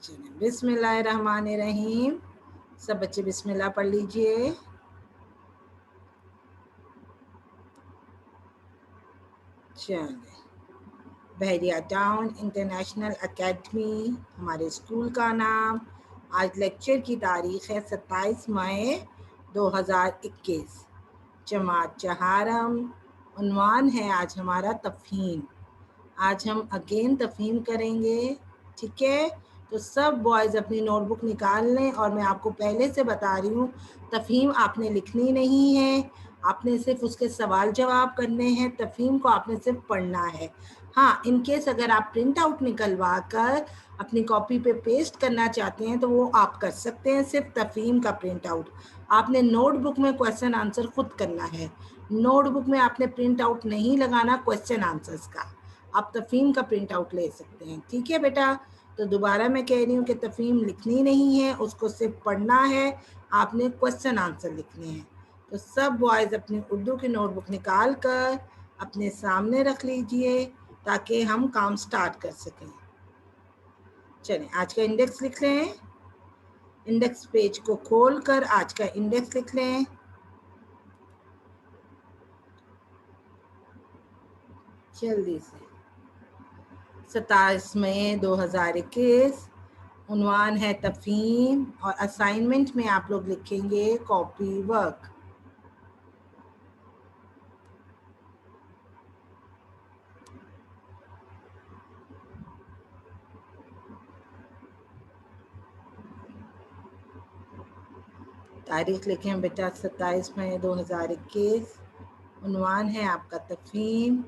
चलिए, बिस्मिल्लाहिर्रहमानिर्रहीम। सब बच्चे बिस्मिल्लाह पढ़ लीजिए। चलिए, बहरिया टाउन इंटरनेशनल एकेडमी हमारे स्कूल का नाम। आज लेक्चर की तारीख़ है 27 मई 2021। जमात चहारम। उन्वान है आज हमारा तफ़हीम। आज हम अगेन तफ़हीम करेंगे, ठीक है। तो सब बॉयज़ अपनी नोटबुक निकाल लें। और मैं आपको पहले से बता रही हूँ, तफ़हीम आपने लिखनी नहीं है, आपने सिर्फ उसके सवाल जवाब करने हैं। तफ़हीम को आपने सिर्फ पढ़ना है। हाँ, इन केस अगर आप प्रिंट आउट निकलवा कर अपनी कॉपी पे पेस्ट करना चाहते हैं तो वो आप कर सकते हैं, सिर्फ तफ़हीम का प्रिंट आउट। आपने नोटबुक में क्वेश्चन आंसर खुद करना है। नोटबुक में आपने प्रिंट आउट नहीं लगाना क्वेश्चन आंसर्स का। आप तफ़हीम का प्रिंट आउट ले सकते हैं, ठीक है बेटा। तो दोबारा मैं कह रही हूँ कि तफ़हीम लिखनी नहीं है, उसको सिर्फ पढ़ना है। आपने क्वेश्चन आंसर लिखने हैं। तो सब बॉयज़ अपनी उर्दू की नोटबुक निकाल कर अपने सामने रख लीजिए ताकि हम काम स्टार्ट कर सकें। चलें, आज का इंडेक्स लिख लें। इंडेक्स पेज को खोल कर आज का इंडेक्स लिख लें। जल्दी से 27 मई 2021। उन्वान है तफ़हीम और असाइनमेंट में आप लोग लिखेंगे कॉपी वर्क। तारीख लिखें बेटा 27 मई 2021। उन्वान है आपका तफ़हीम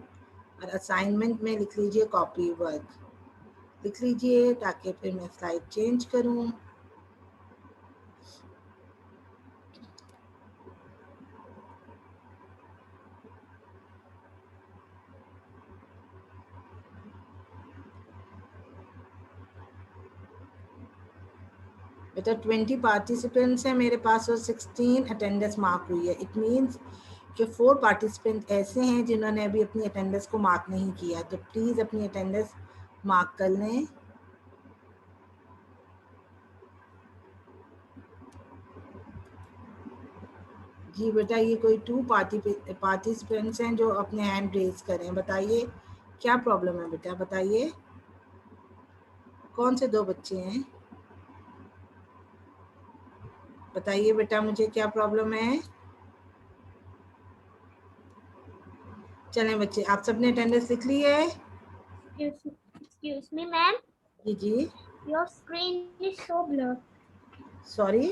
और असाइनमेंट में लिख लीजिए कॉपी वर्क। लिख लीजिए ताकि फिर मैं स्लाइड चेंज करूं। बेटा 20 पार्टिसिपेंट्स हैं मेरे पास और 16 अटेंडेंस मार्क हुई है। इट मीन्स कि 4 पार्टिसिपेंट ऐसे हैं जिन्होंने अभी अपनी अटेंडेंस को मार्क नहीं किया। तो प्लीज़ अपनी अटेंडेंस मार्क कर लें। जी बेटा, ये कोई 2 पार्टिसिपेंट्स हैं जो अपने हैंड रेज करें। बताइए क्या प्रॉब्लम है बेटा, बताइए कौन से 2 बच्चे हैं, बताइए बेटा मुझे क्या प्रॉब्लम है। चलें बच्चे, आप सबने अटेंडेंस लिख ली है। Excuse me, ma'am. जी जी। Your screen is so blur. Sorry,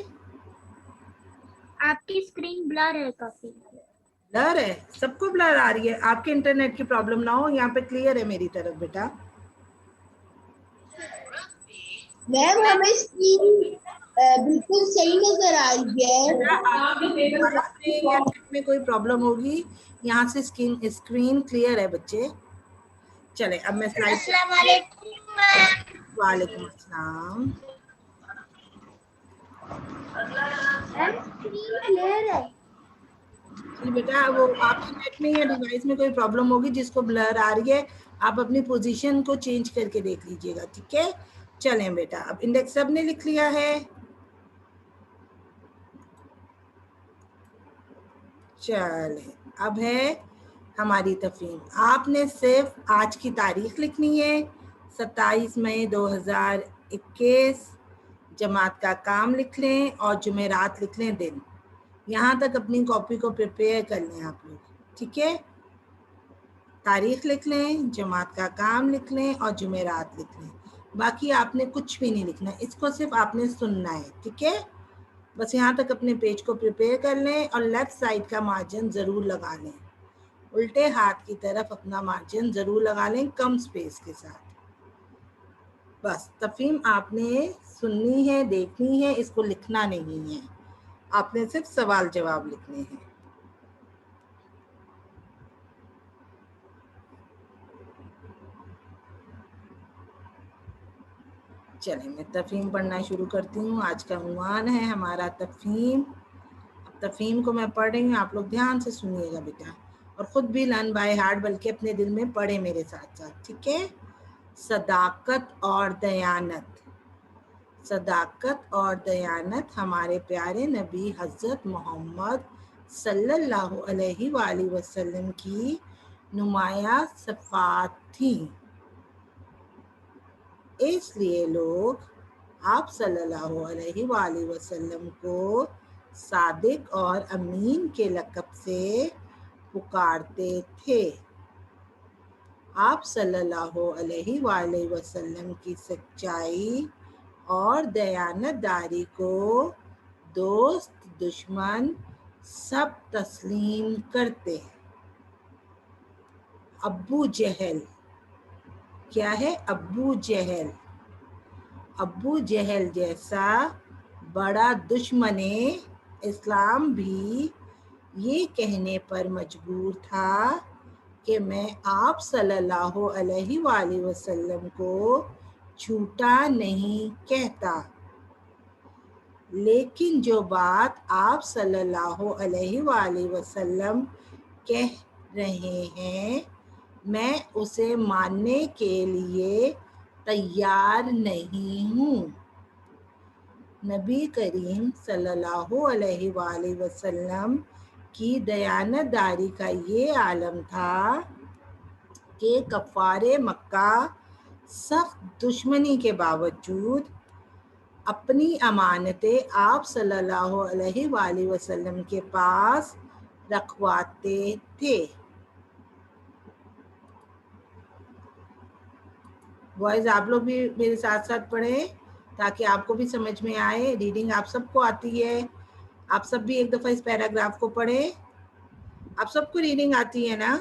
आपकी स्क्रीन ब्लर है काफी। ब्लर है, सबको ब्लर आ रही है। आपके इंटरनेट की प्रॉब्लम ना हो, यहाँ पे क्लियर है मेरी तरफ बेटा। मैम हमें स्क्रीन बिल्कुल सही नजर आ रही है। या नेट में कोई प्रॉब्लम होगी, यहाँ से स्क्रीन क्लियर है बच्चे। चले अब मैं स्लाइड। वालेकुम अस्सलाम। स्क्रीन क्लियर है। जी बेटा, वो आपके नेट में या डिवाइस में कोई प्रॉब्लम होगी जिसको ब्लर आ रही है। आप अपनी पोजीशन को चेंज करके देख लीजिएगा, ठीक है। चलें बेटा, अब इंडेक्स सब ने लिख लिया है। चलें, अब है हमारी तफ़हीम। आपने सिर्फ आज की तारीख लिखनी है 27 मई 2021। जमात का काम लिख लें और जुमेरात लिख लें दिन। यहाँ तक अपनी कॉपी को प्रिपेयर कर लें आप लोग, ठीक है। तारीख लिख लें, जमात का काम लिख लें और जुमेरात लिख लें। बाकी आपने कुछ भी नहीं लिखना, इसको सिर्फ आपने सुनना है, ठीक है। बस यहाँ तक अपने पेज को प्रिपेयर कर लें और लेफ्ट साइड का मार्जिन ज़रूर लगा लें। उल्टे हाथ की तरफ अपना मार्जिन ज़रूर लगा लें, कम स्पेस के साथ। बस तफ़हीम आपने सुननी है, देखनी है, इसको लिखना नहीं है। आपने सिर्फ सवाल जवाब लिखने हैं। चलें, मैं तफ़हीम पढ़ना शुरू करती हूँ। आज का उन्वान है हमारा तफ़हीम। अब तफ़हीम को मैं पढ़ रही हूँ, आप लोग ध्यान से सुनिएगा बेटा, और ख़ुद भी लर्न बाय हार्ट, बल्कि अपने दिल में पढ़े मेरे साथ साथ, ठीक है। सदाकत और दयानत। सदाकत और दयानत हमारे प्यारे नबी हज़रत मोहम्मद सल्लल्लाहु अलैहि वसल्लम की नुमाया सिफ़ात थी। इसलिए लोग आप सल्लल्लाहु अलैहि वसल्लम को सादिक और अमीन के लक़ब से पुकारते थे। आप सल्लल्लाहु अलैहि वसल्लम की सच्चाई और दयानतदारी को दोस्त दुश्मन सब तस्लीम करते हैं। अब्बू जहल, क्या है अब्बू जहल? अब्बू जहल जैसा बड़ा दुश्मने इस्लाम भी ये कहने पर मजबूर था कि मैं आप सल्लल्लाहु अलैहि वसल्लम को झूठा नहीं कहता, लेकिन जो बात आप सल्लल्लाहु अलैहि वसल्लम कह रहे हैं मैं उसे मानने के लिए तैयार नहीं हूँ। नबी करीम सल्लल्लाहु अलैहि वसल्लम की दयानतदारी का ये आलम था कि कफ़ारे मक्का सख्त दुश्मनी के बावजूद अपनी अमानतें आप सल्लल्लाहु अलैहि वसल्लम के पास रखवाते थे। बॉयज आप लोग भी मेरे साथ साथ पढ़ें ताकि आपको भी समझ में आए। रीडिंग आप सबको आती है, आप सब भी एक दफ़ा इस पैराग्राफ को पढ़ें। आप सबको रीडिंग आती है ना?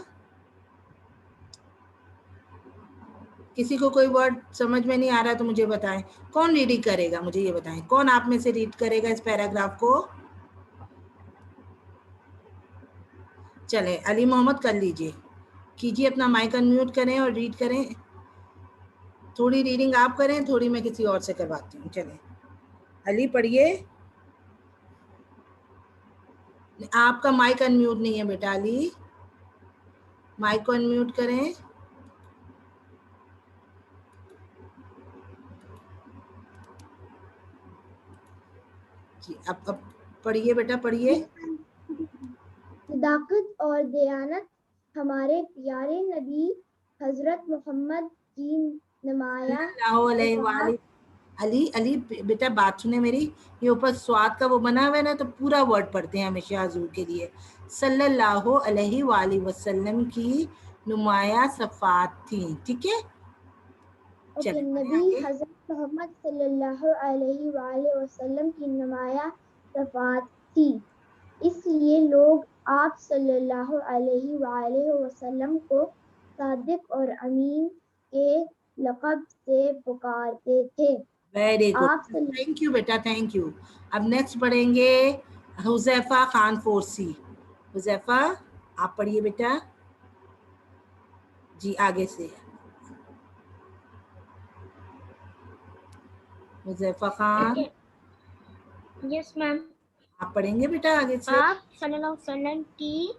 किसी को कोई वर्ड समझ में नहीं आ रहा तो मुझे बताएं। कौन रीडिंग करेगा मुझे ये बताएं, कौन आप में से रीड करेगा इस पैराग्राफ को? चले अली मोहम्मद कर लीजिए, कीजिए अपना माइक अनम्यूट करें और रीड करें। थोड़ी रीडिंग आप करें, थोड़ी मैं किसी और से करवाती हूँ। चले अली पढ़िए। आपका माइक अनम्यूट नहीं है बेटा अली, माइक को अनम्यूट करें। जी अब पढ़िए बेटा पढ़िए। सदाकत और दयानत हमारे प्यारे नबी हजरत मोहम्मद की नुमाया अली अली बेटा बात सुने मेरी, ये ऊपर स्वाद का वो बना हुआ है ना तो पूरा वर्ड पढ़ते हैं हमेशा हुजूर के लिए। सल्लल्लाहु अलैहि वसल्लम की नुमाया सफ़ात थी, ठीक है? नबी हजरत मोहम्मद सल्लल्लाहु अलैहि वसल्लम की नुमाया सफ़ात थी, इसलिए लोग आप सल्लल्लाहु अलैहि वसल्लम को सादिक और अमीन के लक़ब से पुकारते थे। वेरी गुड, थैंक यू बेटा, थैंक यू। अब नेक्स्ट पढ़ेंगे हुज़ैफा खान फोरसी। हुज़ैफा आप पढ़िए बेटा जी, आगे से। हुज़ैफा खान। Yes ma'am. आप पढ़ेंगे बेटा आगे से। आप सल्लल्लाहु अलैहि वसल्लम की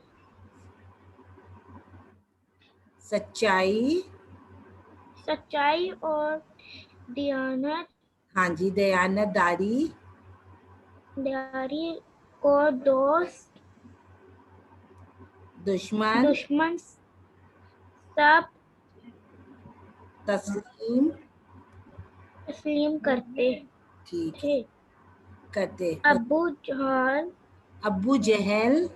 सच्चाई और दयानत, हाँ जी, दयानतदारी को दोस्त दुश्मन सब तस्लीम करते थे। अब्बू जहल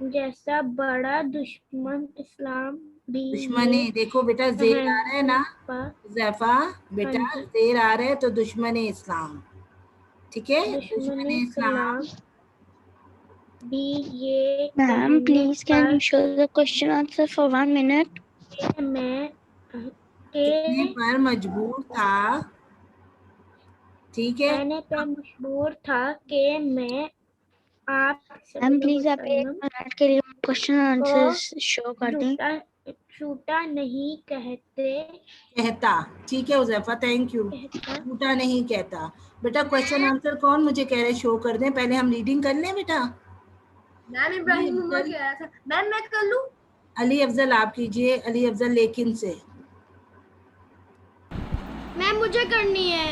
जैसा बड़ा दुश्मन इस्लाम भी दुश्मने, देखो बेटा ज़ेर आ रहा है ना हुज़ैफा बेटा, ज़ेर आ रहा है तो दुश्मने इस्लाम, ठीक है? दुश्मने इस्लाम भी ये Ma'am, please can you show the question answer for 1 minute? कहने पर मजबूर था, ठीक है? कहने पर मजबूर था कि मैं आप Ma'am, please आप 1 मिनट के लिए क्वेश्चन आंसर शो कर दें। झूठा नहीं कहता, ठीक है हुज़ैफा, थैंक यू। झूठा नहीं कहता बेटा। क्वेश्चन आंसर कौन मुझे कह रहे शो कर दें, पहले हम रीडिंग कर लें बेटा। मैम इब्राहिम उमर कह रहा था। मैम मैं कर लूं? अली अफजल आप कीजिए, अली अफजल लेकिन से। मैम मुझे करनी है।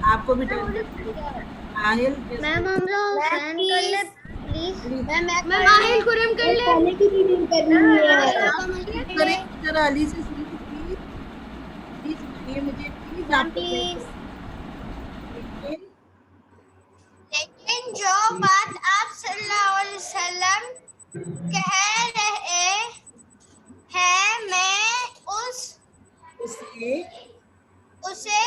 आपको भी आहिल मैम हम लोग सेंड कर ले प्लीज। मैम आहिल खुरम कर ले। पहले की रीडिंग करनी है। करें जरा अली से सुनिए प्लीज, प्लीज सुनिए मुझे प्लीज। आप लेकिन जो बात आप सल्लल्लाहु अलैहि वसल्लम कह रहे हैं मैं उसे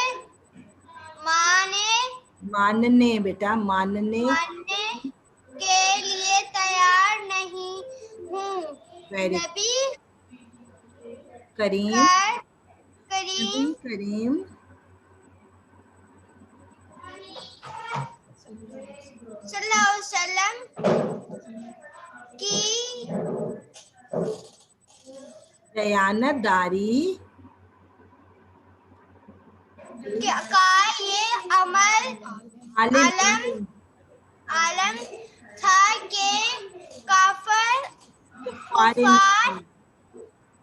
मानने बेटा मानने के लिए तैयार नहीं हूँ। वेरी नबी करीम करीम करीम सल्लल्लाहु अलैहि वसल्लम की दयानतदारी का ये आलम था कि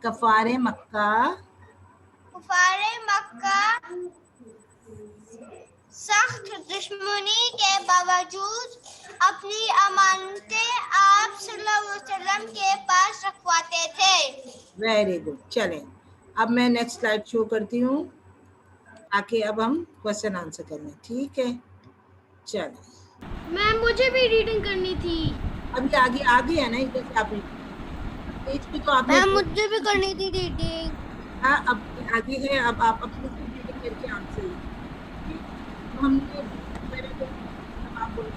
कफारे मक्का सख्त दुश्मनी के बावजूद अपनी अमानतें आप सल्लल्लाहु अलैहि वसल्लम के पास रखवाते थे। Very good. चलें अब मैं नेक्स्ट स्लाइड शो करती हूँ ताकि अब हम क्वेश्चन आंसर कर लें। ठीक है चलें। मैम मुझे भी रीडिंग करनी थी। अभी आगे है ना इधर से आप पेज पे तो आप मैम मुझे भी करनी थी रीडिंग। हाँ अब आगे है, अब आप अपने से रीडिंग करके आंसर लिखिए। तो हमने अब आप बोलो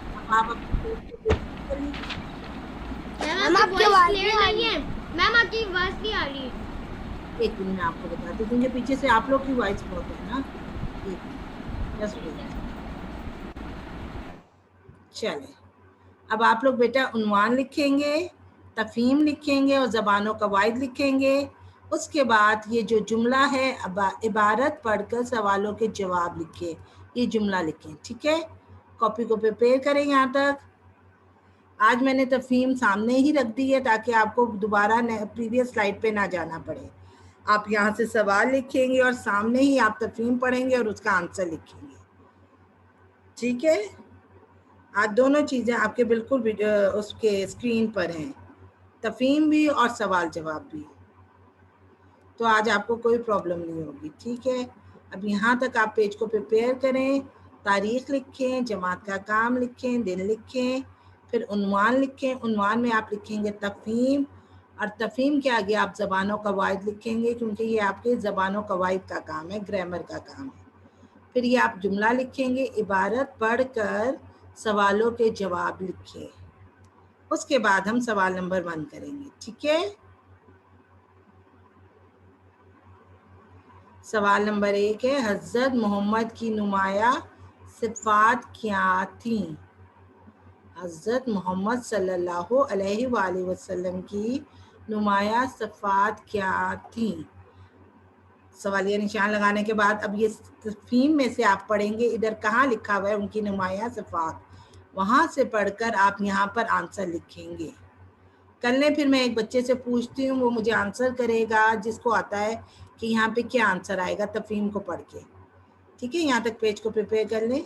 अब आप मैम आपकी आवाज क्लियर नहीं है। मैम आपकी आवाज नहीं आ रही है। एक मिनट में आपको बताती हूँ क्योंकि पीछे से आप लोग की वॉइस बहुत है ना। एक मिनट जस्ट वेट। चले अब आप लोग बेटा उन्वान लिखेंगे, तफहीम लिखेंगे और ज़बानों कवायद लिखेंगे। उसके बाद ये जो जुमला है इबारत पढ़कर सवालों के जवाब लिखिए। ये जुमला लिखें ठीक है। कॉपी को प्रिपेयर करें यहाँ तक। आज मैंने तफहीम सामने ही रख दी है ताकि आपको दोबारा प्रीवियस स्लाइड पे ना जाना पड़े। आप यहाँ से सवाल लिखेंगे और सामने ही आप तफहीम पढ़ेंगे और उसका आंसर लिखेंगे। ठीक है आज दोनों चीज़ें आपके बिल्कुल उसके स्क्रीन पर हैं, तफहीम भी और सवाल जवाब भी। तो आज आपको कोई प्रॉब्लम नहीं होगी। ठीक है अब यहाँ तक आप पेज को प्रिपेयर करें, तारीख लिखें, जमात का काम लिखें, दिन लिखें, फिर उन्वान लिखें। उन्वान में आप लिखेंगे तफहीम और तफहीम के आगे आप ज़बानों कवायद लिखेंगे क्योंकि ये आपके ज़बानों कवायद का काम है, ग्रामर का काम है। फिर ये आप जुमला लिखेंगे, इबारत पढ़कर सवालों के जवाब लिखें। उसके बाद हम सवाल नंबर 1 करेंगे। ठीक है सवाल नंबर 1 है हज़रत मोहम्मद की नुमाया सिफ़ात क्या थी? हज़रत मोहम्मद सल्लल्लाहु अलैहि वसल्लम की नुमाया सिफ़ात क्या थी? सवालिया निशान लगाने के बाद अब ये तफहीम में से आप पढ़ेंगे इधर कहाँ लिखा हुआ है उनकी नुमाया सिफ़ात, वहाँ से पढ़कर आप यहाँ पर आंसर लिखेंगे। कल ने फिर मैं एक बच्चे से पूछती हूँ, वो मुझे आंसर करेगा जिसको आता है कि यहाँ पे क्या आंसर आएगा तफहीम को पढ़ के। ठीक है यहाँ तक पेज को प्रिपेयर कर लें।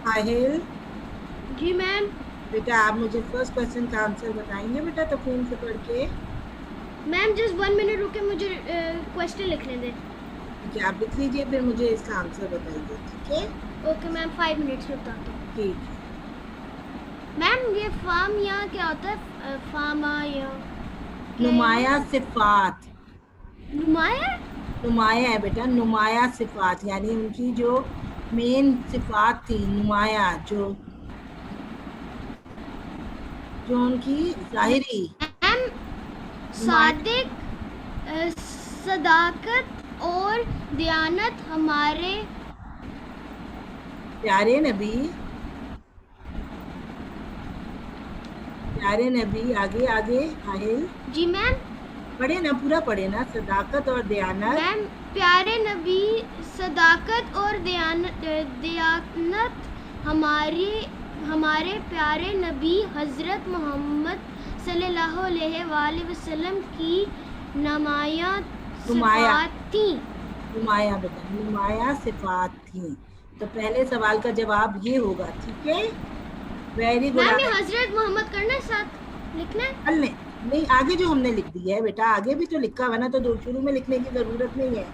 आहिल जी मैम। बेटा आप मुझे फर्स्ट क्वेश्चन का आंसर बताएंगे बेटा तफहीम से पढ़ के? मैम जस्ट 1 मिनट रुके, मुझे क्वेश्चन लिखने दें। ठीक है आप लिख लीजिए फिर मुझे इसका आंसर बताइए। ठीक है ओके मैम 5 मिनट्स में बताता हूँ। ठीक है। मैम ये फार्म यहाँ क्या होता है? फार्मा या नुमाया सिफात, नुमाया? नुमाया है बेटा, नुमाया सिफात यानी उनकी जो मेन सिफात थी, नुमाया जो उनकी जाहिरी। मैम सादिक, सदाकत और दयानत हमारे प्यारे नबी, आगे आगे आहिल जी मैम। पढ़े ना, पूरा पढ़े ना, सदाकत और दयानत। मैम प्यारे नबी, सदाकत और दयानत हमारे प्यारे नबी हज़रत मोहम्मद सल्लल्लाहु अलैहि वसल्लम की नुमाया सिफात थी। नुमाया बेटा, नुमाया सिफात थी। तो पहले सवाल का जवाब ये होगा, ठीक है। Very good. मैम ये हज़रत मोहम्मद करना है, साथ लिखना है? नहीं, आगे जो हमने लिख दिया है बेटा, आगे भी तो लिखा हुआ ना, तो दो शुरू में लिखने की जरूरत नहीं है,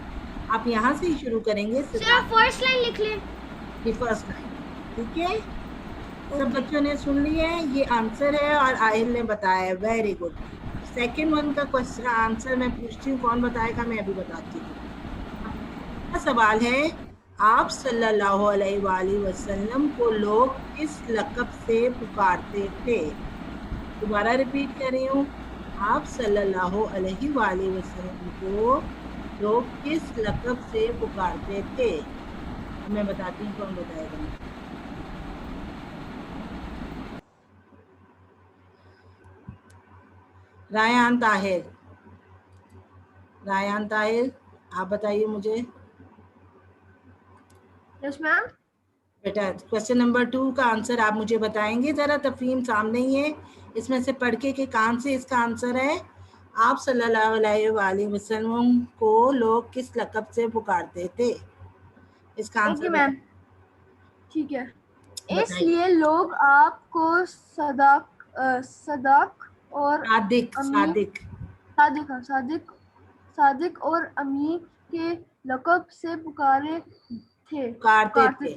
आप यहाँ से ही शुरू करेंगे। सर फर्स्ट लाइन लिख लें। ये फर्स्ट लाइन, ठीक है। सब बच्चों ने सुन लिया है, ये आंसर है और आहिल ने बताया है। Very good. सेकेंड वन का क्वेश्चन आंसर मैं पूछती हूँ, कौन बताएगा? मैं अभी बताती हूँ। सवाल है, आप सल्लल्लाहु अलैहि वसल्लम को लोग किस लक़ब से पुकारते थे? दोबारा रिपीट कर रही हूँ, आप सल्लल्लाहु अलैहि वसल्लम को लोग किस लक़ब से पुकारते थे? मैं बताती हूँ, कौन बताएगा? रायान ताहिर, आप बताइए मुझे। Yes ma'am. बेटा क्वेश्चन नंबर 2 का आंसर आप मुझे बताएंगे जरा, तफहीम सामने ही है, इसमें से पढ़ के कान से इसका आंसर है, आप सल्लल्लाहु अलैहि वसल्लम को लोग किस लक़ब से पुकारते थे? इसका आंसर ओके मैम, ठीक है। बताइए। इसलिए लोग आपको सदाक और सादिक और अमीन के लक़ब से पुकारते थे।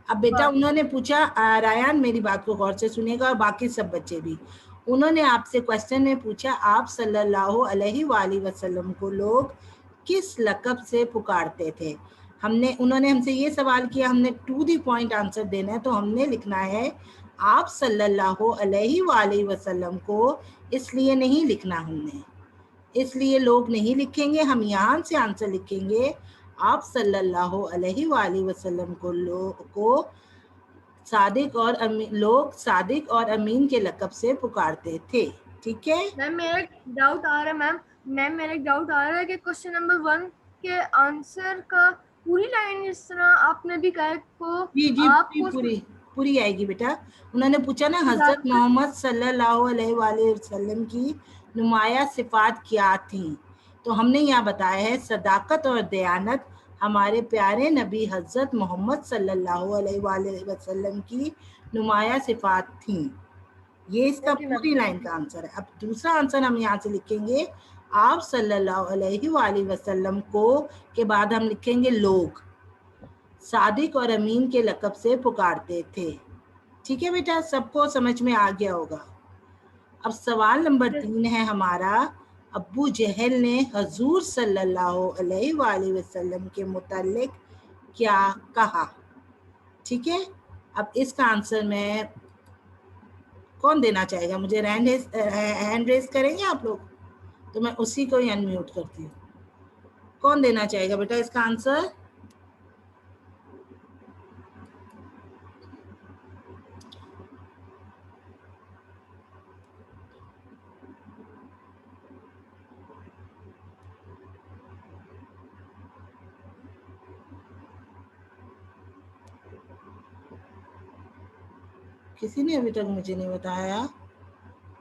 अब बेटा उन्होंने पूछा, रायान मेरी बात को गौर से सुनेगा और बाकी सब बच्चे भी, उन्होंने आपसे क्वेश्चन में पूछा, आप सल्लल्लाहु अलैहि वसल्लम को लोग किस लक़ब से पुकारते थे? उन्होंने हमसे ये सवाल किया, हमने टू द पॉइंट आंसर देना है, तो हमने लिखना है आप सल्लल्लाहु अलैहि वसल्लम को, इसलिए नहीं लिखना हमने, इसलिए लोग नहीं लिखेंगे, हम यहाँ से आंसर लिखेंगे, आप सल्लल्लाहु अलैहि वसल्लम को लोग सादिक और अमीन के लक़ब से पुकारते थे, ठीक है। मैम मेरा डाउट आ रहा है कि क्वेश्चन नंबर 1 के आंसर का पूरी लाइन इस तरह आपने भी कहा को जी आपको पूरी आएगी बेटा। उन्होंने पूछा ना, हजरत मोहम्मद सल्लल्लाहु अलैहि वसल्लम की नुमाया सिफात क्या थी, तो हमने यहाँ बताया है, सदाकत और दयानत हमारे प्यारे नबी हजरत मोहम्मद सल्लल्लाहु अलैहि वसल्लम की नुमाया सिफात थी। ये इसका पूरी लाइन का आंसर है। अब दूसरा आंसर हम यहाँ से लिखेंगे, आप सल्लल्लाहु अलैहि वसल्लम को के बाद हम लिखेंगे लोग सादिक और अमीन के लक़ब से पुकारते थे, ठीक है बेटा, सबको समझ में आ गया होगा। अब सवाल नंबर 3 है हमारा, अब्बू जहल ने हजूर सल्लल्लाहु अलैहि वसल्लम के मुताल्लिक क्या कहा? ठीक है, अब इसका आंसर मैं, कौन देना चाहेगा मुझे? हैंड रेज करेंगे आप लोग, तो मैं उसी को ही अनम्यूट करती हूँ। कौन देना चाहेगा बेटा इसका आंसर? किसी ने अभी तक मुझे नहीं बताया,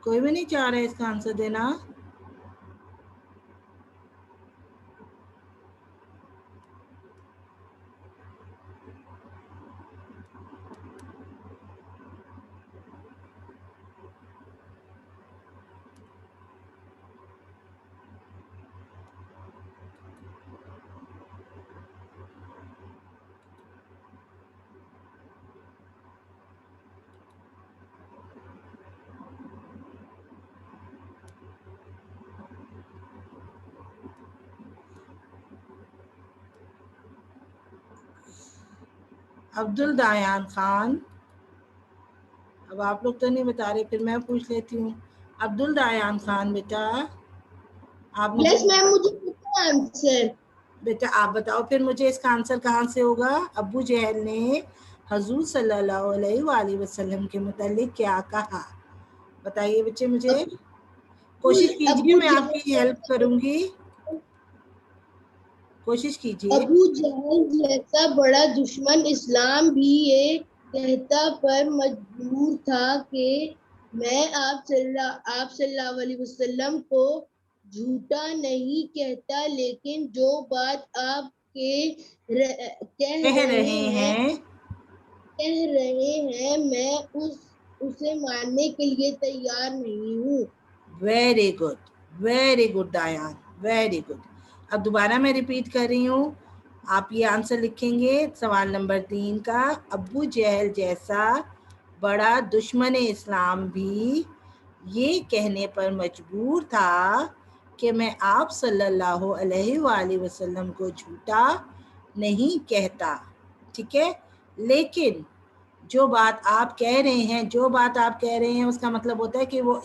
कोई भी नहीं चाह रहा है इसका आंसर देना। अब्दुल दायान खान, अब आप लोग तो नहीं बता रहे, फिर मैं पूछ लेती हूँ। अब्दुल दायान खान बेटा, आप मुझे यस मैम, मुझे पता है आंसर। बेटा आप बताओ फिर मुझे इसका आंसर कहाँ से होगा। अबू जहल ने हजूर सल्लल्लाहु अलैहि वसल्लम के मुतालिक क्या कहा, बताइए बच्चे मुझे। कोशिश कीजिए, अबू मैं आपकी हेल्प करूंगी, कोशिश कीजिए। अबू जहल जैसा बड़ा दुश्मन इस्लाम भी ये कहता पर मजबूर था कि मैं आप सल्लल्लाहु अलैहि वसल्लम को झूठा नहीं कहता, लेकिन जो बात आप कह रहे हैं, कह रहे हैं मैं उसे मानने के लिए तैयार नहीं हूँ। Very good Dayan, very good. अब दोबारा मैं रिपीट कर रही हूँ, आप ये आंसर लिखेंगे सवाल नंबर 3 का। अबू जहल जैसा बड़ा दुश्मन इस्लाम भी ये कहने पर मजबूर था कि मैं आप सल्लल्लाहु अलैहि वसल्लम को झूठा नहीं कहता, ठीक है, लेकिन जो बात आप कह रहे हैं उसका मतलब होता है कि वो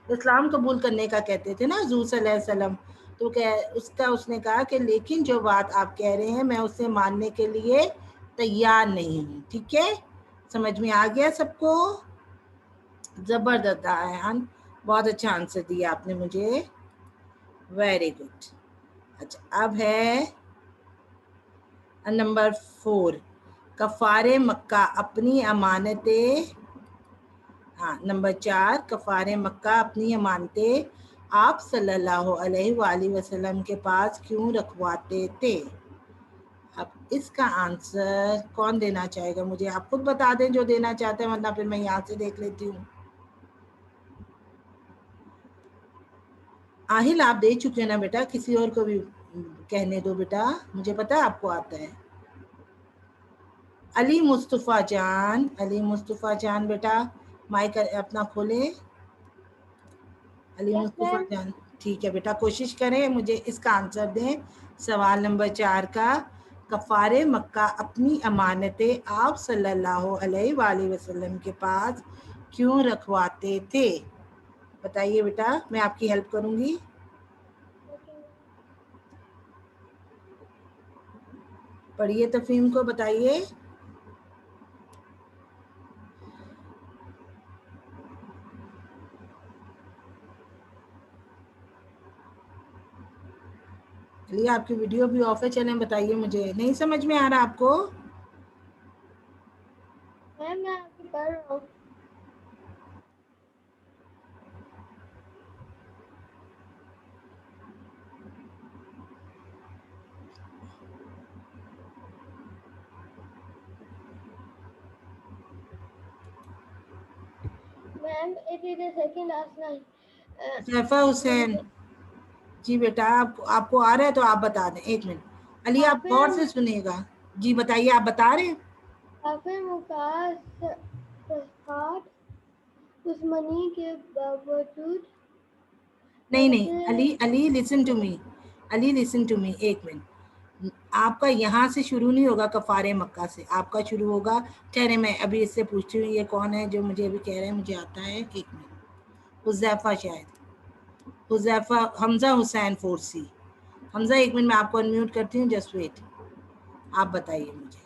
इस्लाम कबूल करने का कहते थे ना हुजूर सल्लल्लाहु अलैहि वसल्लम, तो उसने कहा कि लेकिन जो बात आप कह रहे हैं मैं उसे मानने के लिए तैयार नहीं हूँ, ठीक है। समझ में आ गया सबको? जबरदस्त आयान, बहुत अच्छा आंसर दिया आपने मुझे, वेरी गुड। अच्छा अब है नंबर 4, कफ़ारे मक्का अपनी अमानतें, हाँ नंबर 4, कफ़ारे मक्का अपनी अमानतें आप सल्लल्लाहु अलैहि वसल्लम के पास क्यों रखवाते थे। अब इसका आंसर कौन देना चाहेगा मुझे, आप खुद बता दें जो देना चाहते हैं, वरना फिर मैं यहाँ से देख लेती हूँ। आहिल आप दे चुके हैं ना बेटा, किसी और को भी कहने दो बेटा, मुझे पता है आपको आता है। अली मुस्तफ़ा जान बेटा माइक अपना खोले। अली मुस्तफ़ा जान, ठीक है बेटा, कोशिश करें मुझे इसका आंसर दें सवाल नंबर 4 का। कफ़ारे मक्का अपनी अमानतें आप सल्लल्लाहु अलैहि वसल्लम के पास क्यों रखवाते थे, बताइए बेटा, मैं आपकी हेल्प करूंगी। पढ़िए तफहीम को, बताइए। चलिए आपकी वीडियो भी ऑफ है, चलें बताइए मुझे, नहीं समझ में आ रहा आपको? मैम मैं आपकी पढ़ रहा हूँ। Ma'am it is the second last line. Saifa Hussain, जी बेटा आपको आ रहा है तो आप बता दें, एक मिनट। अली आप गौर से सुनिएगा, जी बताइए, आप बता रहे हैं। काफिर मुकास दुश्मनी के बावजूद नहीं अली लिसन टू मी, एक मिनट। आपका यहाँ से शुरू नहीं होगा कफ़ारे मक्का से, आपका शुरू होगा, ठहरे मैं अभी इससे पूछती हूँ ये कौन है जो मुझे अभी कह रहे हैं, मुझे आता है, एक मिनट। हुज़ैफा, शायद हुज़ैफा, हमज़ा हुसैन फोर्सी। हमज़ा एक मिनट मैं आपको अनम्यूट करती हूँ, जस्ट वेट, आप बताइए मुझे।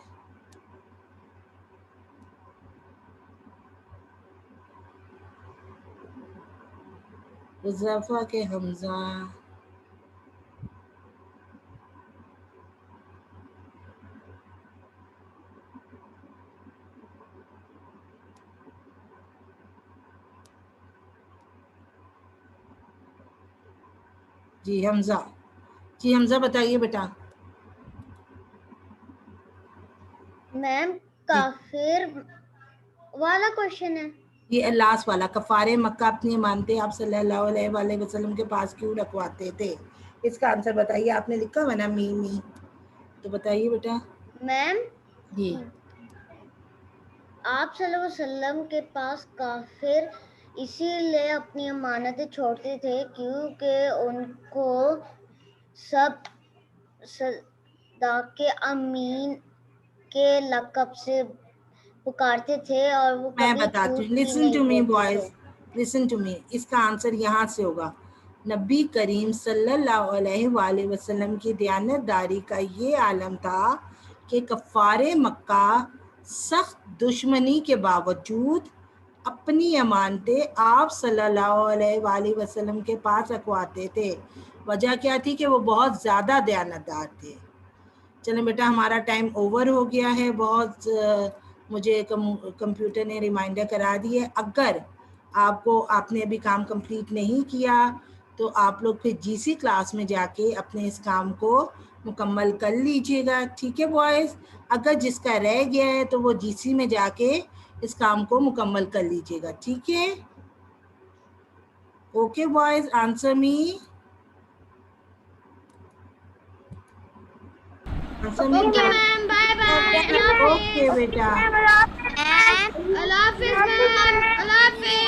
हुज़ैफा के हमज़ा, जी हमज़ा बताइए बेटा। मैम काफिर वाला क्वेश्चन है। ये लास्ट वाला, कफ़ारे मक्का अपनी मानते आप सल्लल्लाहु अलैहि वसल्लम के पास क्यों रखवाते थे, इसका आंसर बताइए। आपने लिखा हुआ ना मी, तो बताइए बेटा। मैम जी आप सल्लल्लाहु अलैहि वसल्लम के पास काफिर इसीलिए अपनी अमानतें छोड़ते थे क्योंकि उनको सब सदाके अमीन के लक़ब से पुकारते थे और वो मैं कभी बताती झूठ हूँ, भी लिसन नहीं टू मी बोलते बॉयज, थे। Listen to me. इसका आंसर यहाँ से होगा। नबी करीम सल्लल्लाहु अलैहि वसल्लम की दयानतदारी का ये आलम था कि कफ़ारे मक्का सख्त दुश्मनी के बावजूद अपनी अमानतें आप सल्लल्लाहु अलैहि वसल्लम के पास रखवाते थे। वजह क्या थी कि वो बहुत ज़्यादा दयानतदार थे। चलो बेटा, हमारा टाइम ओवर हो गया है। बहुत मुझे कंप्यूटर ने रिमाइंडर करा दी है। अगर आपने अभी काम कंप्लीट नहीं किया तो आप लोग फिर जीसी क्लास में जाके अपने इस काम को मुकम्मल कर लीजिएगा, ठीक है बॉयज़। अगर जिसका रह गया है तो वो जीसी में जाके इस काम को मुकम्मल कर लीजिएगा, ठीक है। Okay boys, answer me, answer me. Okay ma'am, bye bye. Okay बेटा। अल्लाह हाफिज मैम, अल्लाह हाफिज।